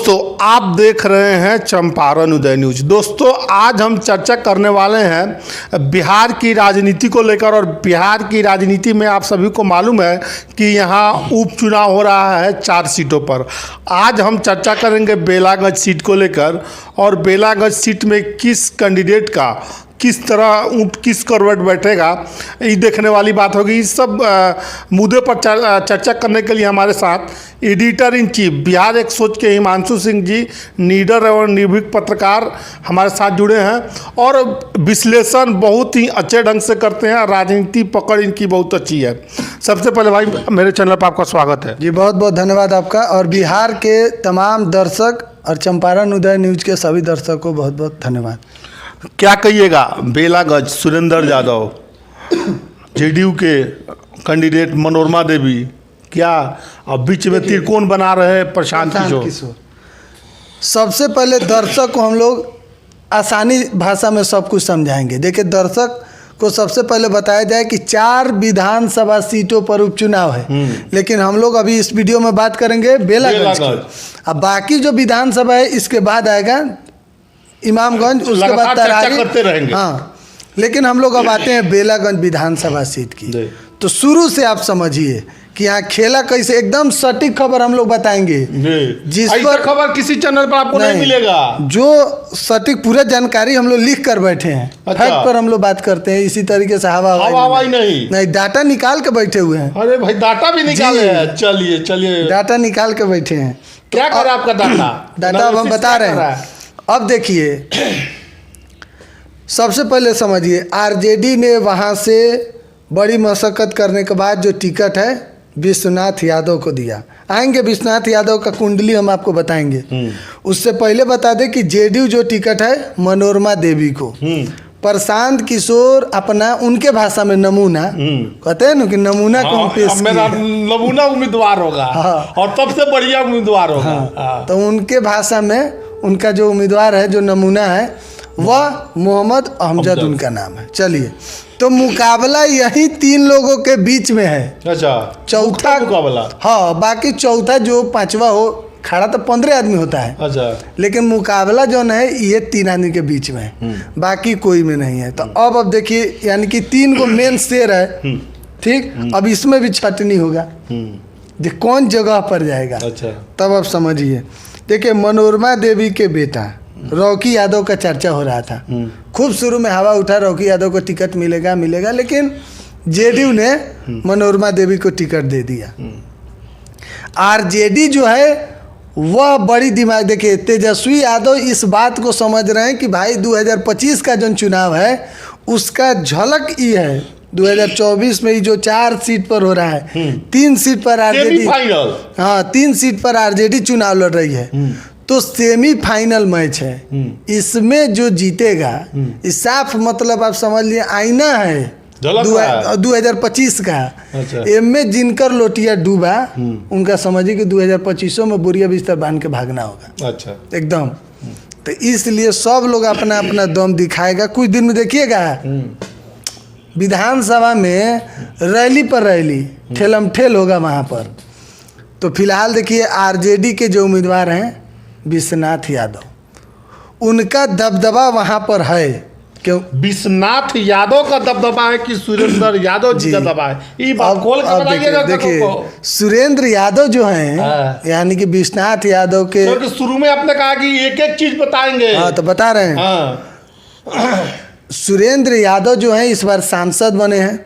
दोस्तों आप देख रहे हैं चंपारण उदय न्यूज। दोस्तों आज हम चर्चा करने वाले हैं बिहार की राजनीति को लेकर। और बिहार की राजनीति में आप सभी को मालूम है कि यहाँ उपचुनाव हो रहा है 4 सीटों पर। आज हम चर्चा करेंगे बेलागंज सीट को लेकर और बेलागंज सीट में किस कैंडिडेट का किस तरह ऊँट किस करवट बैठेगा, ये देखने वाली बात होगी। इस सब मुद्दे पर चर्चा करने के लिए हमारे साथ एडिटर इन चीफ बिहार एक सोच के हिमांशु सिंह जी, नीडर एवं निर्भीक पत्रकार हमारे साथ जुड़े हैं और विश्लेषण बहुत ही अच्छे ढंग से करते हैं। राजनीति पकड़ इनकी बहुत अच्छी है। सबसे पहले भाई मेरे चैनल पर आपका स्वागत है। जी बहुत बहुत धन्यवाद आपका और बिहार के तमाम दर्शक और चंपारण उदय न्यूज के सभी दर्शकों को बहुत बहुत धन्यवाद। क्या कहिएगा बेलागंज सुरेंद्र यादव, जेडीयू के कैंडिडेट मनोरमा देवी, क्या अब बीच में त्रिकोण बना रहे हैं प्रशांत किशोर? सबसे पहले दर्शक को हम लोग आसानी भाषा में सब कुछ समझाएंगे। देखिए दर्शक को सबसे पहले बताया जाए कि 4 विधानसभा सीटों पर उपचुनाव है, लेकिन हम लोग अभी इस वीडियो में बात करेंगे बेलागंज की। अब बाकी जो विधानसभा है इसके बाद आएगा इमामगंज, उसके बाद तरारी करते रहेंगे। हाँ, लेकिन हम लोग अब आते हैं बेलागंज विधानसभा सीट की। तो शुरू से आप समझिए कि यहाँ खेला कैसे, एकदम सटीक खबर हम लोग बताएंगे जिस पर खबर किसी चैनल पर आपको नहीं मिलेगा। जो सटीक पूरा जानकारी हम लोग लिख कर बैठे हैं। फैक्ट पर हम लोग बात करते हैं, इसी तरीके से हवा नहीं डाटा निकाल के बैठे हुए हैं। अरे भाई डाटा भी निकाले हैं। चलिए डाटा निकाल के बैठे हैं। क्या कर आपका डाटा अब हम बता रहे हैं। अब देखिए सबसे पहले समझिए आरजेडी ने वहाँ से बड़ी मशक्कत करने के बाद जो टिकट है विश्वनाथ यादव को दिया। आएंगे विश्वनाथ यादव का कुंडली हम आपको बताएंगे। उससे पहले बता दें कि जेडीयू जो टिकट है मनोरमा देवी को, प्रशांत किशोर अपना उनके भाषा में नमूना कहते हैं ना कि नमूना को हम पेश मेरा नमूना उम्मीदवार होगा। और सबसे बढ़िया उम्मीदवार होगा। तो उनके भाषा में उनका जो उम्मीदवार है, जो नमूना है, वह मोहम्मद अहमद उनका नाम है। चलिए तो मुकाबला यही 3 लोगों के बीच में है। अच्छा, चौथा मुकाबला। हाँ, बाकी चौथा जो 5वां हो खड़ा तो 15 आदमी होता है। अच्छा, लेकिन मुकाबला जो है ये 3 आदमी के बीच में है, बाकी कोई में नहीं है। तो अब देखिए यानी कि 3 को मेन शेर है। ठीक, अब इसमें भी छटनी होगा कौन जगह पर जाएगा। अच्छा, तब अब समझिए। देखिए मनोरमा देवी के बेटा रॉकी यादव का चर्चा हो रहा था। खूब शुरू में हवा उठा रॉकी यादव को टिकट मिलेगा, लेकिन जेडीयू ने मनोरमा देवी को टिकट दे दिया। आरजेडी जो है वह बड़ी दिमाग, देखिए तेजस्वी यादव इस बात को समझ रहे हैं कि भाई 2025 का जो चुनाव है उसका झलक ये है। 2024 में ही जो 4 सीट पर हो रहा है, 3 सीट पर आरजेडी, हाँ 3 सीट पर आरजेडी चुनाव लड़ रही है। तो सेमीफाइनल मैच है, इसमें जो जीतेगा इस साफ मतलब आप समझ लिए आईना है 2025 का। अच्छा। इनमें जिनकर लोटिया डूबा उनका समझिए कि 2025 में बोरिया बिस्तर बांध के भागना होगा। अच्छा, एकदम। तो इसलिए सब लोग अपना अपना दम दिखाएगा। कुछ दिन में देखिएगा विधानसभा में रैली पर रैली, ठेलम ठेल होगा वहाँ पर। तो फिलहाल देखिए आरजेडी के जो उम्मीदवार हैं विश्वनाथ यादव, उनका दबदबा वहाँ पर है। क्यों विश्वनाथ यादव का दबदबा है कि सुरेंद्र यादव जी का दबदबा है? ये बात खोल के बताइएगा। देखिए सुरेंद्र यादव जो हैं यानी कि विश्वनाथ यादव के शुरू में आपने कहा कि एक चीज बताएंगे। हाँ तो बता रहे हैं। सुरेंद्र यादव जो हैं इस बार सांसद बने हैं,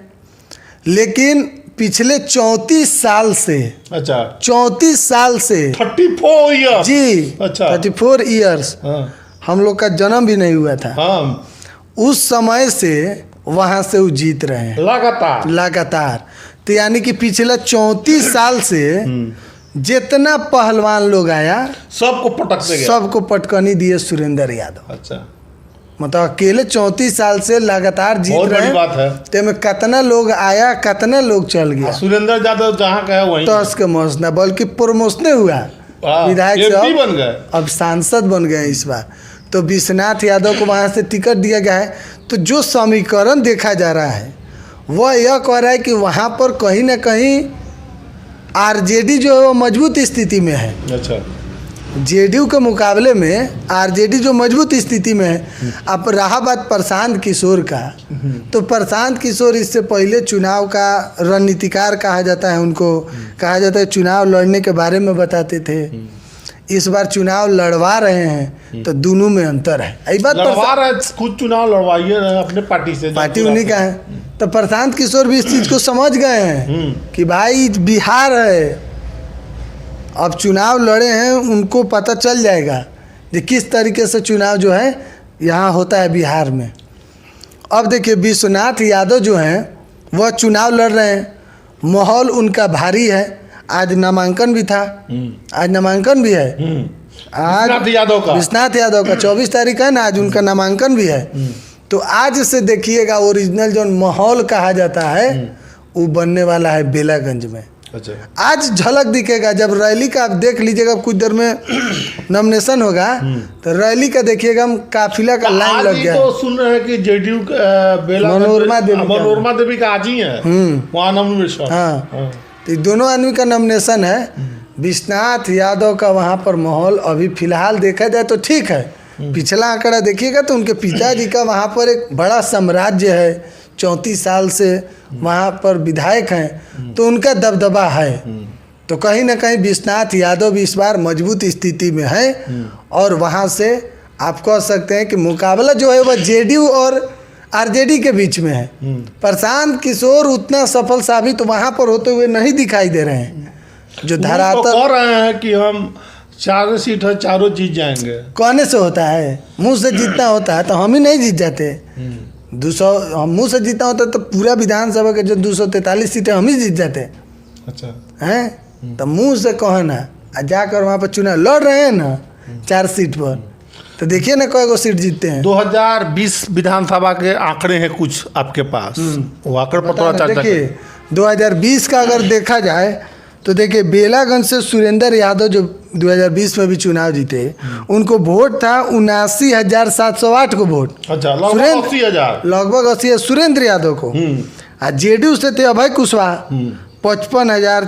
लेकिन पिछले 34 साल से, अच्छा 34 साल से 34 ईयर्स जी, अच्छा 34 ईयर्स हम लोग का जन्म भी नहीं हुआ था। उस समय से वहाँ से वो जीत रहे हैं लगातार। तो यानी कि पिछले 34 साल से जितना पहलवान लोग आया सबको पटकनी दिए सुरेंद्र यादव। अच्छा, मतलब अकेले 34 साल से लगातार जीत रहे हैं। तो में कितना लोग आया, कितना लोग चल गया। सुरेंद्र यादव जहाँ का है वहीं तो उसके मौसम बल्कि प्रमोशन हुआ, विधायक से बन गए, अब सांसद बन गए इस बार। तो विश्वनाथ यादव को वहाँ से टिकट दिया गया है। तो जो समीकरण देखा जा रहा है वह यह कह रहा है कि वहाँ पर कहीं ना कहीं आरजेडी जो है वो मजबूत स्थिति में है। अच्छा, जेडीयू के मुकाबले में आरजेडी जो मजबूत स्थिति में है। अब रहा बात प्रशांत किशोर का, तो प्रशांत किशोर इससे पहले चुनाव का रणनीतिकार कहा जाता है, उनको कहा जाता है चुनाव लड़ने के बारे में बताते थे। इस बार चुनाव लड़वा रहे हैं तो दोनों में अंतर है। यही बात लड़वा रहे, खुद चुनाव लड़वाइए अपने पार्टी से, पार्टी उन्हीं का है। तो प्रशांत किशोर भी इस चीज़ को समझ गए हैं कि भाई बिहार है, अब चुनाव लड़े हैं, उनको पता चल जाएगा कि किस तरीके से चुनाव जो है यहाँ होता है बिहार में। अब देखिए विश्वनाथ यादव जो हैं वह चुनाव लड़ रहे हैं, माहौल उनका भारी है। आज नामांकन भी था, आज नामांकन भी है, आज विश्वनाथ यादव का 24 तारीख है ना, आज उनका नामांकन भी है। तो आज से देखिएगा ओरिजिनल जो माहौल कहा जाता है वो बनने वाला है बेलागंज में। अच्छा, आज झलक दिखेगा जब रैली का, आप देख लीजिएगा कुछ देर में नॉमिनेशन होगा तो रैली का देखिएगा, काफिला का लाइन लग गया। तो सुन रहे हैं कि जेडीयू मनोरमा देवी का आज ही है वहाँ नॉमिनेशन। हाँ, तो दोनों आदमी का नॉमिनेशन है। विश्वनाथ यादव का वहाँ पर माहौल अभी फिलहाल देखा जाए तो ठीक है। पिछला आंकड़ा देखिएगा तो उनके पिताजी का वहाँ पर एक बड़ा साम्राज्य है, 34 साल से वहाँ पर विधायक हैं, तो उनका दबदबा है। तो कहीं ना कहीं विश्वनाथ यादव भी इस बार मजबूत स्थिति में है और वहाँ से आप कह सकते हैं कि मुकाबला जो है वह जेडीयू और आरजेडी के बीच में है। प्रशांत किशोर उतना सफल साबित वहाँ पर होते हुए नहीं दिखाई दे रहे हैं। जो धरातल तो कह रहे हैं कि हम 4 सीट है, चारों जीत जाएंगे। कहने से होता है, मुंह से जीतना होता है तो हम ही नहीं जीत जाते। 200 हम मुँह से जीतना होता तो पूरा विधानसभा के जो 243 सीटें हम ही जीत जाते। अच्छा हैं, तो मुंह से कहना जाकर वहाँ पर चुनाव लड़ रहे हैं ना 4 सीट पर, तो देखिए ना कई गो सीट जीतते हैं। 2020 विधानसभा के आंकड़े हैं कुछ आपके पास, वो आंकड़े पर थोड़ा चर्चा देखिए 2020 का अगर देखा जाए तो देखिए बेलागंज से सुरेंद्र यादव जो 2020 में भी चुनाव जीते, उनको वोट था 79,708 को वोट। अच्छा, लगभग 80 सुरेंद्र यादव को। जेडीयू से थे अभय कुशवाहा 55,000।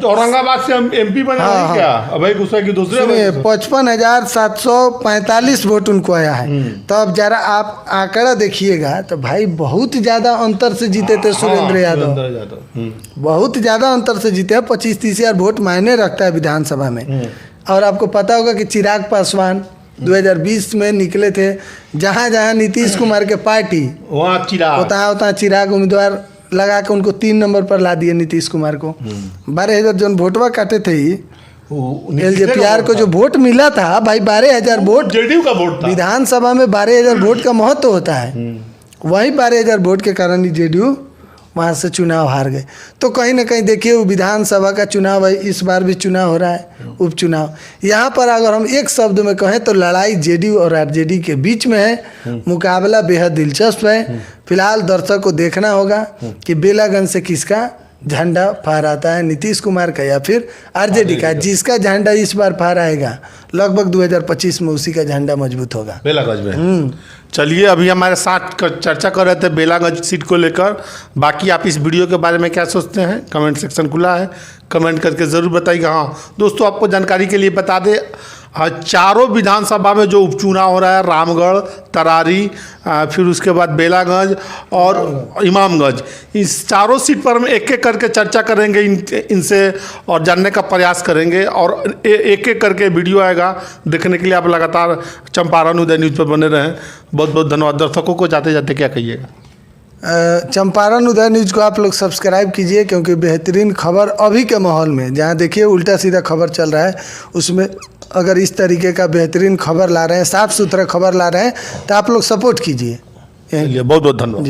औरंगाबाद से हम एमपी बने हैं क्या? अभय कुशवाहा की दूसरे 55,745 वोट उनको आया है। तो अब जरा आप आंकड़ा देखिएगा तो भाई बहुत ज़्यादा अंतर से जीते थे सुरेंद्र यादव, बहुत ज़्यादा अंतर से जीते हैं। 25-30 हज़ार वोट मायने रखता है विधानसभा में। और आपको पता होगा कि चिराग पासवान 2020 में निकले थे, जहाँ जहाँ नीतीश कुमार के पार्टी वहाँ चिराग उम्मीदवार लगा के उनको 3 नंबर पर ला दिए नीतीश कुमार को। 12,000 जो वोटवा काटे थे, एलजेपीआर को जो वोट मिला था भाई 12,000 वोट, जेडीयू का वोट था। विधानसभा में 12,000 वोट का महत्व होता है। वही 12,000 वोट के कारण ही जेडीयू वहाँ से चुनाव हार गए। तो कहीं ना कहीं देखिए वो विधानसभा का चुनाव है, इस बार भी चुनाव हो रहा है, उपचुनाव। यहाँ पर अगर हम एक शब्द में कहें तो लड़ाई जेडीयू और आरजेडी के बीच में है। मुकाबला बेहद दिलचस्प है। फिलहाल दर्शक को देखना होगा कि बेलागंज से किसका झंडा फहराता है, नीतीश कुमार का या फिर आरजेडी का। जिसका झंडा इस बार फहराएगा लगभग 2025 में उसी का झंडा मजबूत होगा बेलागंज में। चलिए, अभी हमारे साथ चर्चा कर रहे थे बेलागंज सीट को लेकर। बाकी आप इस वीडियो के बारे में क्या सोचते हैं, कमेंट सेक्शन खुला है, कमेंट करके ज़रूर बताइएगा। हाँ दोस्तों, आपको जानकारी के लिए बता दें, चारों विधानसभा में जो उपचुनाव हो रहा है, रामगढ़, तरारी, फिर उसके बाद बेलागंज और इमामगंज, इस चारों सीट पर हम एक एक करके चर्चा करेंगे इनसे और जानने का प्रयास करेंगे। और एक एक करके वीडियो आएगा, देखने के लिए आप लगातार चंपारण उदय न्यूज़ पर बने रहें। बहुत बहुत धन्यवाद। दर्शकों को जाते जाते क्या कहिएगा? चंपारण उदय न्यूज़ को आप लोग सब्सक्राइब कीजिए, क्योंकि बेहतरीन खबर अभी के माहौल में, जहाँ देखिए उल्टा सीधा खबर चल रहा है, उसमें अगर इस तरीके का बेहतरीन खबर ला रहे हैं, साफ़ सुथरा खबर ला रहे हैं, तो आप लोग सपोर्ट कीजिए। बहुत बहुत धन्यवाद।